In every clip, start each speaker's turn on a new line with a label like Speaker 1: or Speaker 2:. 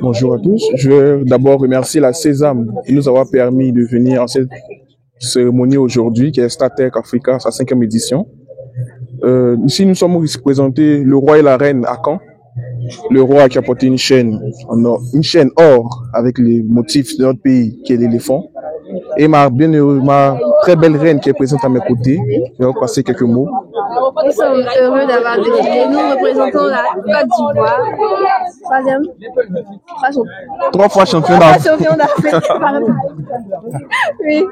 Speaker 1: Bonjour à tous. Je veux d'abord remercier la Sésame de nous avoir permis de venir à cette cérémonie aujourd'hui qui est StarTech Africa, sa 5e édition. Ici, nous sommes représentés le roi et la reine à Caen. Le roi qui a porté une chaîne en or, une chaîne or avec les motifs de notre pays qui est l'éléphant. Et ma très belle reine qui est présente à mes côtés. Je vais passer quelques mots.
Speaker 2: Nous sommes heureux d'avoir défilé. Nous représentons la Côte d'Ivoire.
Speaker 1: Trois fois champion d'Afrique.
Speaker 2: Oui.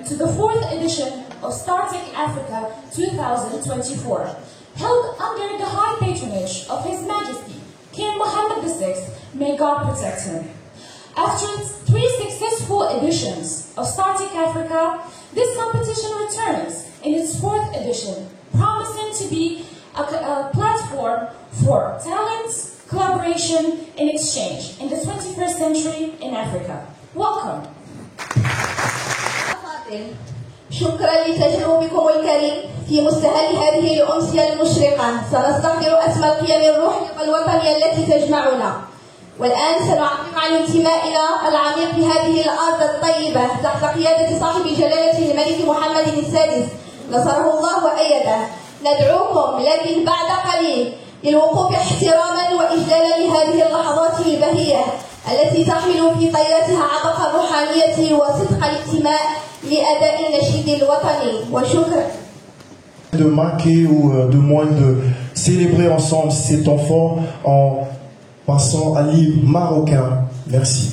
Speaker 3: To the 4th edition of StarTech Africa 2024, held under the high patronage of His Majesty King Mohammed VI, may God protect him. After 3 successful editions of StarTech Africa, this competition returns in its 4th edition, promising to be a platform for talent, collaboration, and exchange in the 21st century in Africa. Welcome.
Speaker 4: شكرا لتجاوبكم الكريم في مستهل هذه الأمسية المشرقة. سنستحضر أسمى القيم الروحية والوطنية التي تجمعنا، والآن سنعبر عن انتمائنا العميق لهذه الأرض الطيبة تحت قيادة صاحب جلالة الملك محمد السادس نصره الله وأيده. ندعوكم لكن بعد قليل للوقوف احتراما وإجلالا لهذه اللحظات البهية التي تحمل في طياتها عبق الروحانية وصدق الانتماء لأداء النشيد الوطني. وشكرا.
Speaker 5: De marquer ou de moins de célébrer ensemble cet enfant en passant à l'hymne marocain. Merci.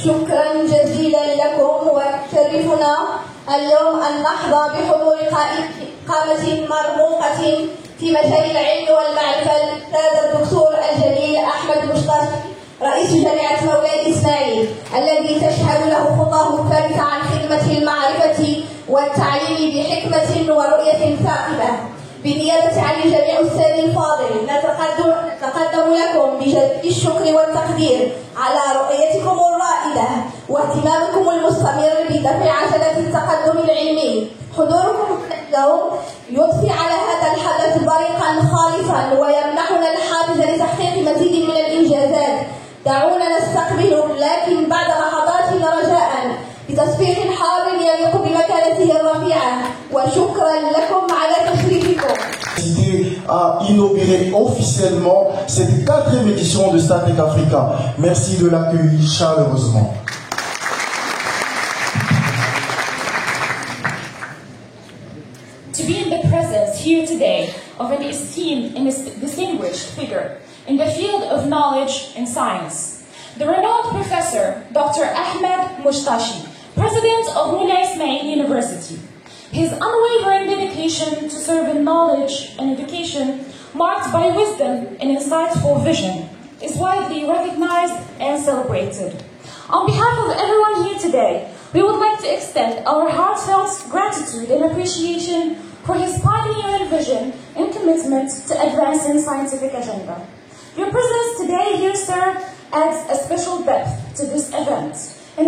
Speaker 4: شكرا جزيلا لكم، ويشرفنا اليوم أن نحظى بحضور قامة مرموقة في مجال العلم والمعرفة الأستاذ الدكتور الجليل أحمد مشتاق رئيس جامعة مولاي إسماعيل، الذي تشهد له خطاه الثابتة عن خدمة المعرفة والتعليم بحكمة ورؤية ثاقبة. بالنيابة عن الجميع السادة الفاضل نتقدم لكم بجزيل الشكر والتقدير على رؤيتكم الرائدة واهتمامكم المستمر بدفع عجلة التقدم العلمي. حضوركم اليوم يضفي على هذا الحدث بريقا خالصا ويمنحنا الحافز لتحقيق مزيد من الإنجازات. دعونا نستقبل لكن بعد لحظات رجاء بتصفيق حار يليق بمكانته الرفيعة، وشكرا لكم على تشريفكم.
Speaker 5: À inaugurer officiellement cette 4e édition de StarTech Africa. Merci de l'accueillir chaleureusement.
Speaker 3: To be in the presence here today of an esteemed and distinguished figure in the field of knowledge and science, the renowned Professor Dr. Ahmed Mushtashi, President of Moulay Ismail University. His unwavering dedication to serving knowledge and education, marked by wisdom and insightful vision, is widely recognized and celebrated. On behalf of everyone here today, we would like to extend our heartfelt gratitude and appreciation for his pioneering vision and commitment to advancing scientific agenda. Your presence today here, sir, adds a special depth to this event. And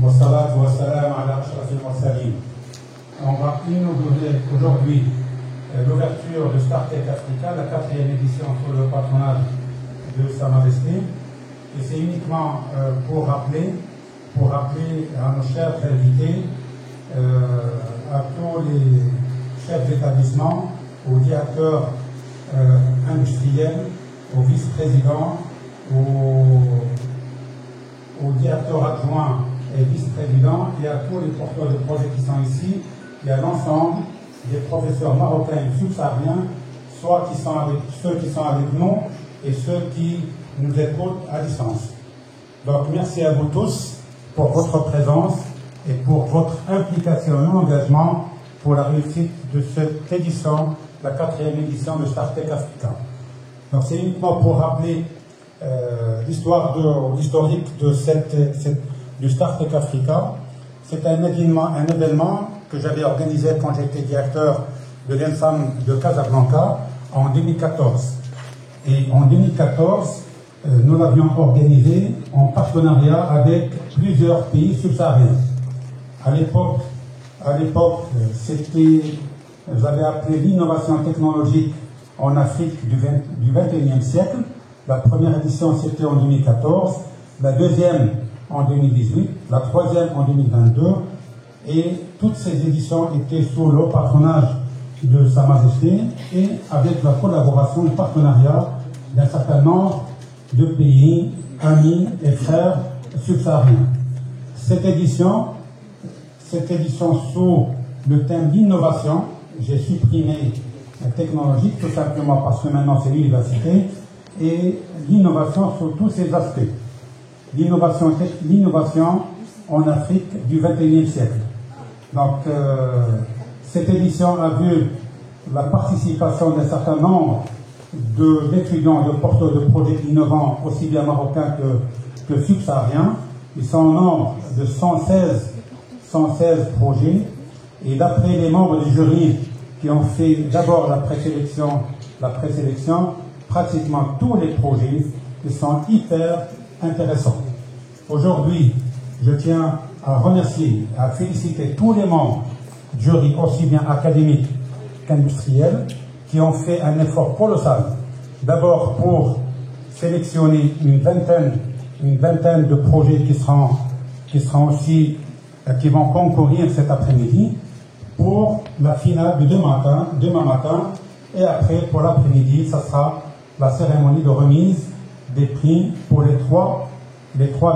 Speaker 6: والصلاة والسلام على أشرف المرسلين. On va inaugurer aujourd'hui l'ouverture de Startech Africa, la 4e édition sous le patronage de Sa Majesté. Et c'est uniquement pour rappeler à nos chers invités, à tous les chefs d'établissement, aux directeurs industriels, aux vice-présidents, aux directeurs adjoints et vice-présidents, et à tous les porteurs de projets qui sont ici, et à l'ensemble des professeurs marocains et subsahariens, soit qui sont ceux qui sont avec nous et ceux qui nous écoutent à distance. Donc merci à vous tous pour votre présence et pour votre implication et engagement pour la réussite de cette édition, la 4e édition de Startech Africa. Donc c'est uniquement pour rappeler l'historique du Startech Africa. C'est un événement que j'avais organisé quand j'étais directeur de l'ENSAM de Casablanca en 2014. Et en 2014, nous l'avions organisé en partenariat avec plusieurs pays subsahariens. À l'époque, j'avais appelé l'innovation technologique en Afrique du XXIe siècle. La première édition, c'était en 2014, la deuxième en 2018, la troisième en 2022, et toutes ces éditions étaient sous le patronage de Sa Majesté et avec la collaboration et le partenariat d'un certain nombre de pays, amis et frères subsahariens. Cette édition sous le thème d'innovation, j'ai supprimé la technologique tout simplement parce que maintenant c'est l'université, et l'innovation sur tous ses aspects. L'innovation en Afrique du XXIe siècle. Donc, cette édition a vu la participation d'un certain nombre d'étudiants, de porteurs de projets innovants, aussi bien marocains que subsahariens. Ils sont au nombre de 116 projets. Et d'après les membres du jury qui ont fait d'abord la présélection, pratiquement tous les projets sont hyper intéressants. Aujourd'hui, je tiens à remercier, à féliciter tous les membres du jury, aussi bien académiques qu'industriels, qui ont fait un effort colossal. D'abord pour sélectionner une vingtaine de projets qui vont concourir cet après-midi pour la finale de demain matin, et après pour l'après-midi, ça sera la cérémonie de remise des prix pour les trois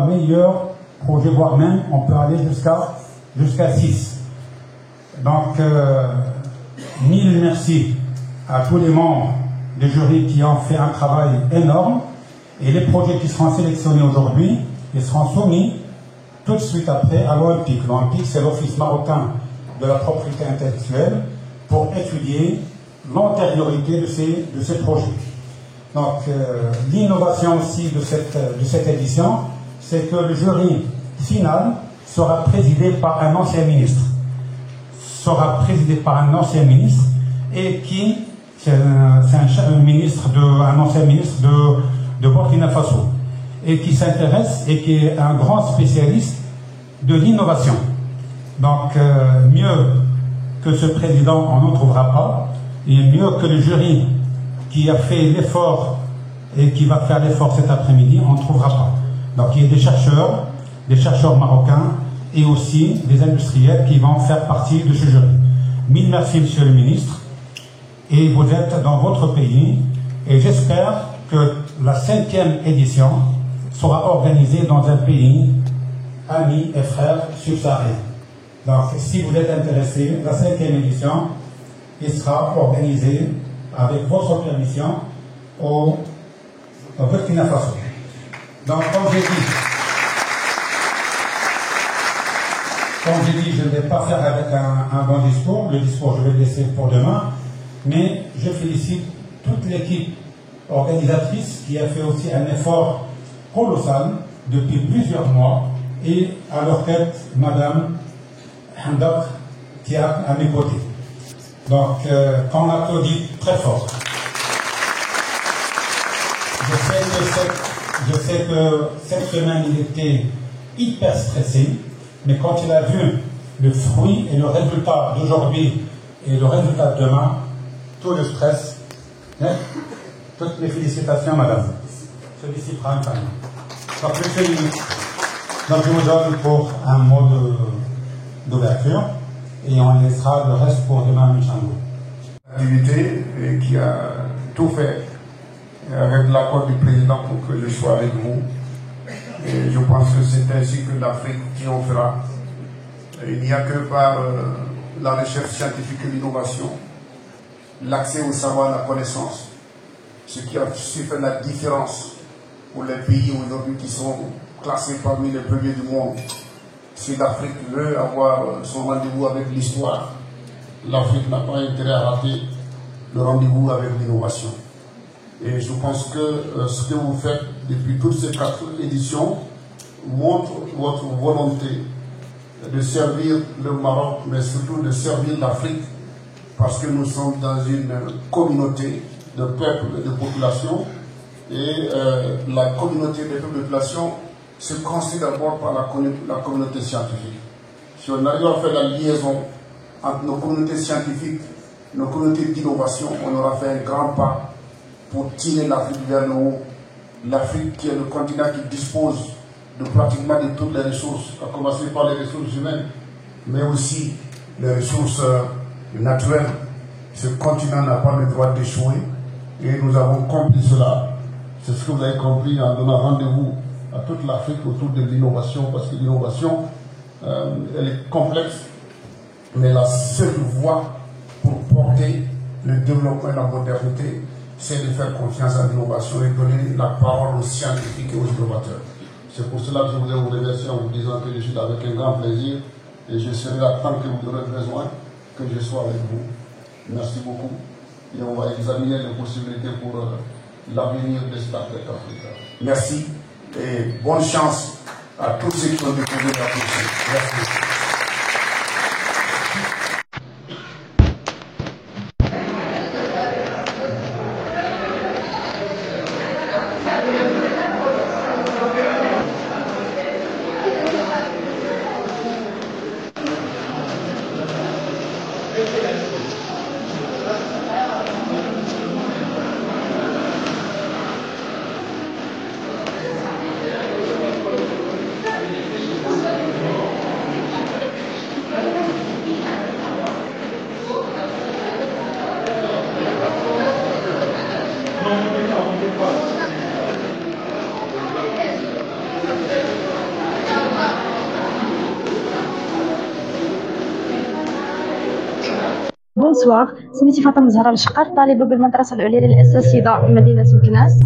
Speaker 6: meilleurs projets, voire même on peut aller jusqu'à 6. Donc, mille merci à tous les membres du jury qui ont fait un travail énorme, et les projets qui seront sélectionnés aujourd'hui, ils seront soumis tout de suite après à l'OMPIC. L'OMPIC, c'est l'Office marocain de la propriété intellectuelle, pour étudier l'antériorité de ces projets. Donc, l'innovation aussi de cette édition, c'est que le jury final sera présidé par un ancien ministre. Et qui, c'est un ancien ministre de Burkina Faso, et qui s'intéresse et qui est un grand spécialiste de l'innovation. Donc, mieux que ce président, on n'en trouvera pas, et mieux que le jury qui a fait l'effort et qui va faire l'effort cet après-midi, on ne trouvera pas. Donc, il y a des chercheurs marocains et aussi des industriels qui vont faire partie de ce jury. Mille merci, monsieur le ministre, et vous êtes dans votre pays, et j'espère que la 5e édition sera organisée dans un pays ami et frère subsaharien. Donc, si vous êtes intéressé, la 5e édition, il sera organisée avec votre permission au Burkina Faso. Donc, comme j'ai dit, je ne vais pas faire avec un bon discours. Le discours, je vais le laisser pour demain. Mais je félicite toute l'équipe organisatrice qui a fait aussi un effort colossal depuis plusieurs mois, et à leur tête, Madame Hamdak, qui est à mes côtés. Donc, qu'on applaudit très fort. Je sais que cette semaine, il était hyper stressé. Mais quand il a vu le fruit et le résultat d'aujourd'hui et le résultat de demain, tout le stress, toutes mes félicitations, madame. Celui-ci prend une famille. Donc je vous donne pour un mot d'ouverture et on laissera le reste pour demain, Michango.
Speaker 7: Activité qui a tout fait avec l'accord du président pour que je sois avec vous. Et je pense que c'est ainsi que l'Afrique triomphera. Il n'y a que par la recherche scientifique et l'innovation, l'accès au savoir, la connaissance, ce qui a su faire la différence pour les pays aujourd'hui qui sont classés parmi les premiers du monde. Si l'Afrique veut avoir son rendez-vous avec l'histoire, l'Afrique n'a pas intérêt à rater le rendez-vous avec l'innovation. Et je pense que ce que vous faites depuis toutes ces 4 éditions montre votre volonté de servir le Maroc, mais surtout de servir l'Afrique, parce que nous sommes dans une communauté de peuples et de populations, et la communauté des peuples et de populations se construit d'abord par la communauté scientifique. Si on arrive à faire la liaison entre nos communautés scientifiques, nos communautés d'innovation, on aura fait un grand pas pour tirer l'Afrique vers le haut. L'Afrique qui est le continent qui dispose de pratiquement de toutes les ressources, à commencer par les ressources humaines, mais aussi les ressources naturelles. Ce continent n'a pas le droit d'échouer et nous avons compris cela. C'est ce que vous avez compris en donnant rendez-vous à toute l'Afrique autour de l'innovation, parce que l'innovation, elle est complexe, mais la seule voie pour porter le développement et la modernité, c'est de faire confiance à l'innovation et donner la parole aux scientifiques et aux innovateurs. C'est pour cela que je voulais vous remercier en vous disant que je suis là avec un grand plaisir et je serai là tant que vous aurez besoin que je sois avec vous. Merci beaucoup et on va examiner les possibilités pour l'avenir de Startec Africa. Merci et bonne chance à tous ceux qui ont découvert la politique. Merci.
Speaker 8: Bonsoir, سميتي فاطمة زهرة الشقر، طالبة بالمدرسة العليا للأساتذة مدينة مكناس،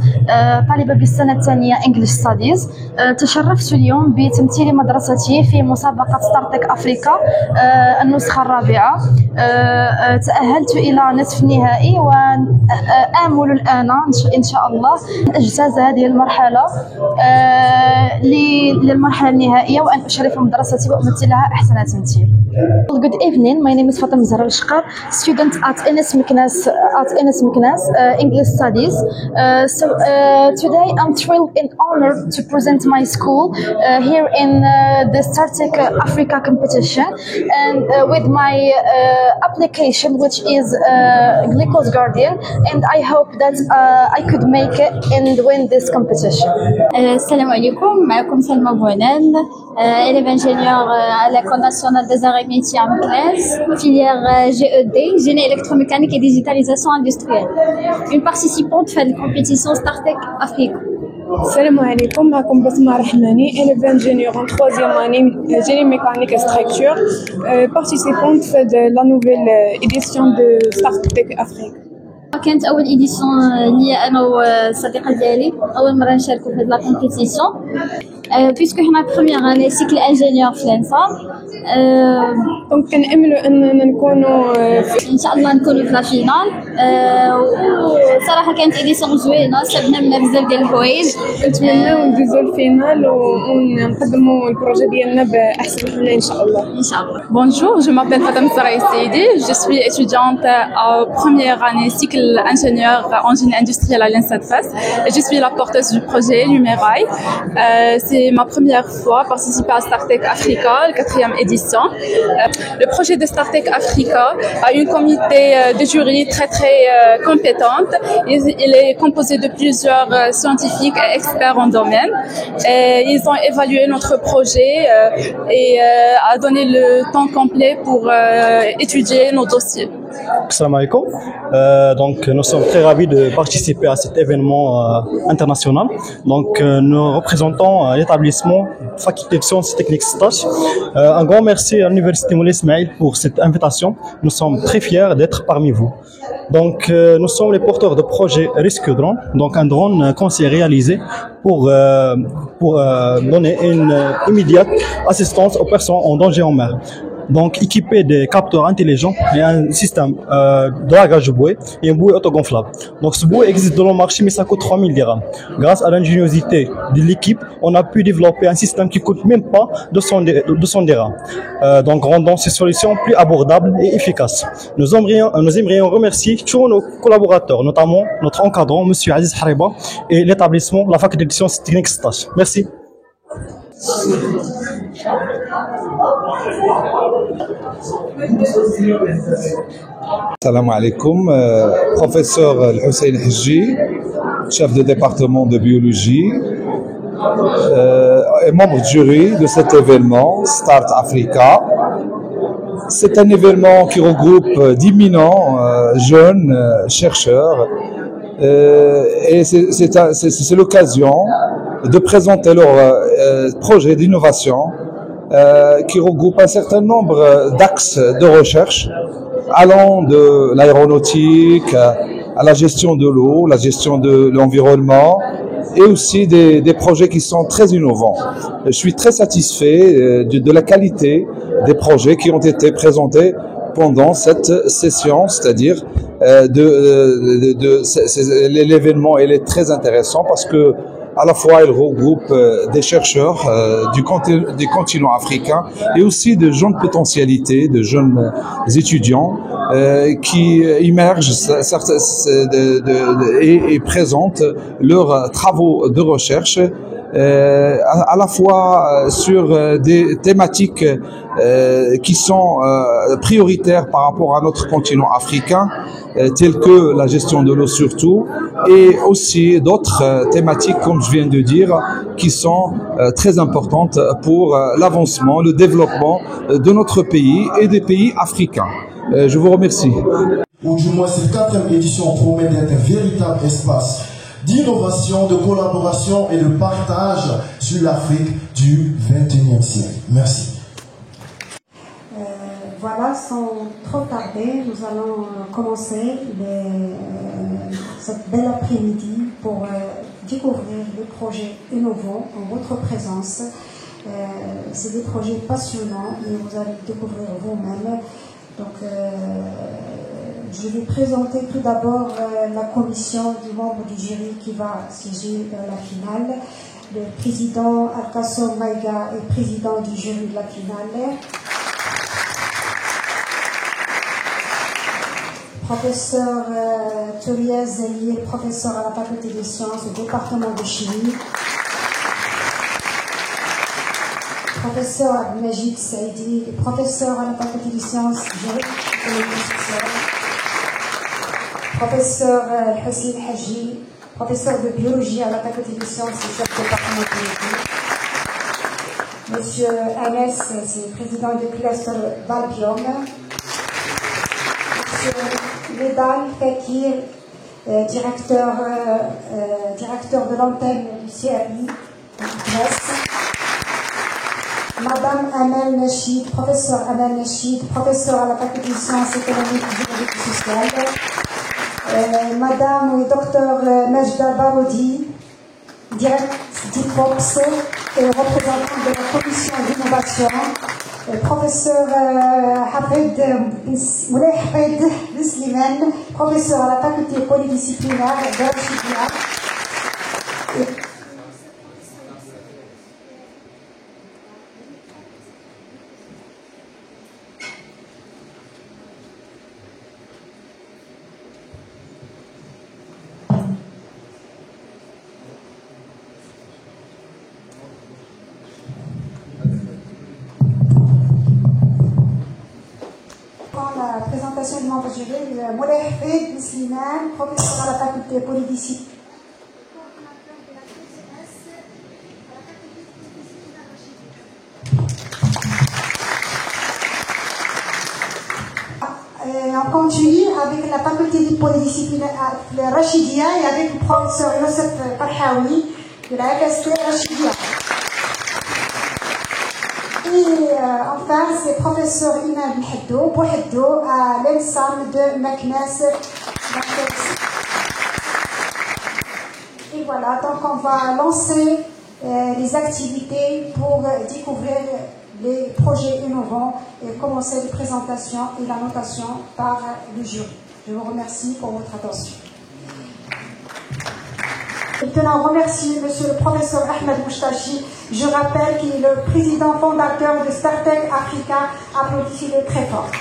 Speaker 8: طالبة بالسنة الثانية English Studies. تشرفت اليوم بتمثيل مدرستي في مسابقة ستارتك أفريكا النسخة الرابعة. تأهلت إلى نصف النهائي وآمل الآن إن شاء الله أن أجتاز هذه المرحلة للمرحلة النهائية وأن أشرف مدرستي وأمثلها أحسن تمثيل. Good evening, my name is Fatima Zahra Al-Shqar, student at Enes Meknes English Studies. Today I'm thrilled and honored to present my school here in the Startec Africa competition and with my application, which is Glycos Guardian, and I hope that I could make it and win this competition.
Speaker 9: Assalamu alaikum, معكم سلمى بونان, élève ingénieur à l'École nationale des arts et métiers à Meknès, filière GED, génie électromécanique et digitalisation industrielle. Une participante de la compétition Startec Africa.
Speaker 2: Salam alaikum, معكم بسمة رحماني, élève ingénieur en 3e année, génie mécanique et structure, participante de la nouvelle édition de Startec Africa.
Speaker 9: كانت اول ايديسيون ليا انا والصديقه ديالي, اول مره نشاركوا في هاد لا كومبيتيسيون بيسكو حنا بروميير اني سيكل انجينيور في لانسا.
Speaker 2: دونك كنأملوا اننا نكونوا
Speaker 9: ان شاء الله نكونوا في لا فينال. وصراحه كانت ايديسيون زوينه, استفدنا منها بزاف ديال الحوايج,
Speaker 2: نتمناو ندوزو الفينال ونقدموا البروجي ديالنا باحسن حال ان شاء الله.
Speaker 9: ان شاء الله.
Speaker 10: Bonjour, je m'appelle Fatima Zahra Saidi, je suis étudiante en première année cycle
Speaker 2: cycle ingénieur en génie industriel à l'INSET Fest. Et je suis la porteuse du projet Lumerail. C'est ma première fois participer à StarTech Africa, la 4e édition. Le projet de StarTech Africa a une comité de jury très compétente. Il est composé de plusieurs scientifiques et experts en domaine. Et ils ont évalué notre projet et a donné le temps complet pour étudier nos dossiers.
Speaker 10: Salam alaikum. Donc nous sommes très ravis de participer à cet événement international. Donc nous représentons l'établissement Faculté de Sciences Techniques Stache. Un grand merci à l'Université Moulay Ismaïl pour cette invitation. Nous sommes très fiers d'être parmi vous. Donc nous sommes les porteurs de projet Risque Drone, donc un drone qu'on s'est réalisé pour donner une immédiate assistance aux personnes en danger en mer. Donc équipé des capteurs intelligents et un système de dragage bouée et une bouée autogonflable. Donc ce bouée existe dans le marché mais ça coûte 3000 dirhams. Grâce à l'ingéniosité de l'équipe, on a pu développer un système qui coûte même pas 200 dirhams. Donc rendant ces solutions plus abordables et efficaces. Nous aimerions remercier tous nos collaborateurs, notamment notre encadrant, Monsieur Aziz Hariba, et l'établissement, la Faculté de Sciences Techniques Stache. Merci.
Speaker 11: Salam alaikum, professeur Hussein Hajji, chef de département de biologie et membre du jury de cet événement Start Africa. C'est un événement qui regroupe d'éminents jeunes chercheurs et c'est l'occasion de présenter leur projet d'innovation qui regroupe un certain nombre d'axes de recherche allant de l'aéronautique à la gestion de l'eau, la gestion de l'environnement et aussi des projets qui sont très innovants. Je suis très satisfait de la qualité des projets qui ont été présentés pendant cette session, c'est-à-dire l'événement il est très intéressant parce que à la fois, il regroupe des chercheurs du continent africain et aussi de jeunes potentialités, de jeunes étudiants qui immergent et présentent leurs travaux de recherche à la fois sur des thématiques qui sont prioritaires par rapport à notre continent africain, telles que la gestion de l'eau surtout, et aussi d'autres thématiques, comme je viens de dire, qui sont très importantes pour l'avancement, le développement de notre pays et des pays africains. Je vous remercie.
Speaker 5: Ou du moins, cette 4e édition promet d'être un véritable espace d'innovation, de collaboration et de partage sur l'Afrique du XXIe siècle. Merci.
Speaker 12: Voilà, sans trop tarder, nous allons commencer cette belle après-midi pour découvrir les projets innovants en votre présence. C'est des projets passionnants et vous allez découvrir vous-même. Donc, je vais présenter tout d'abord la commission du membre du jury qui va siéger dans la finale. Le président Al-Kassom Maïga est président du jury de la finale. Professeur Touria Zeli, professeur à la faculté des sciences au département de chimie. Professeur Abdelmajid Saïdi, professeur à la faculté des sciences juridiques. Professeur Hussein Hajji, professeur de biologie à la faculté des sciences et chef du département de biologie. Monsieur Anes, c'est président du cluster Balbium. Monsieur Ledal Fakir, directeur de l'antenne du CRI. Madame Amel Nashid, professeur Amel Nashid, professeur à la faculté des sciences économiques, juridiques et sociales. Madame et docteur Majda Baroudi, directrice d'IPOPS et représentante de la commission d'innovation. Professeur Hafid Bisliman, professeur à la faculté polydisciplinaire d'Archibia. présentation du membre jury, Moulay Hafid Ben Slimane, professeur à la faculté Polydiscipline. On continue avec la faculté de polydiscipline à Rachidia et avec le professeur Youssef Farhaoui de la FST Rachidia. Et enfin, c'est professeur Imad Bouheddo à l'ENSAM de Meknes. Et voilà, donc on va lancer les activités pour découvrir les projets innovants et commencer les présentations et la notation par le jury. Je vous remercie pour votre attention. Maintenant, on remercie monsieur le professeur Ahmed Mouchtachi. Je rappelle qu'il est le président fondateur de StarTech Africa. Applaudissez-le très fort.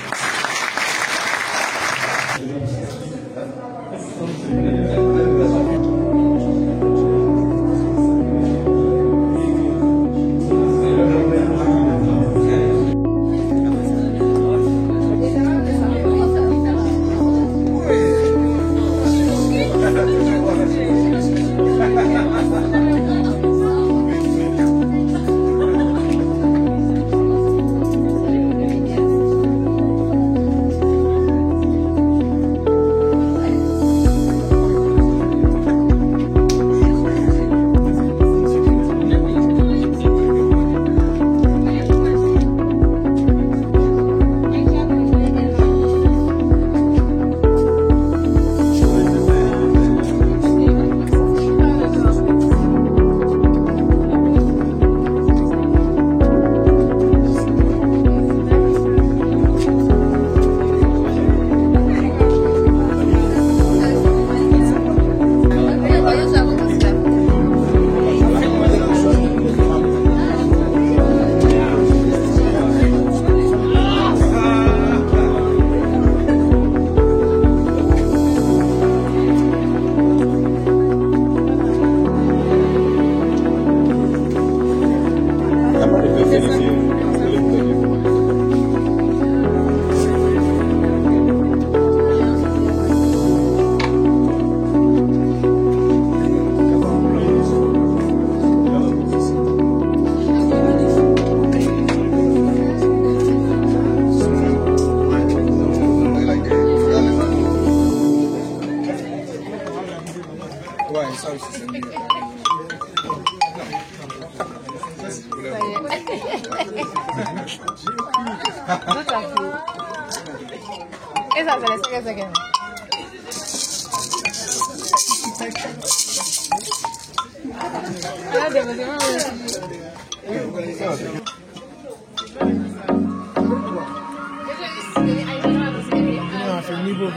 Speaker 13: Não, foi nível.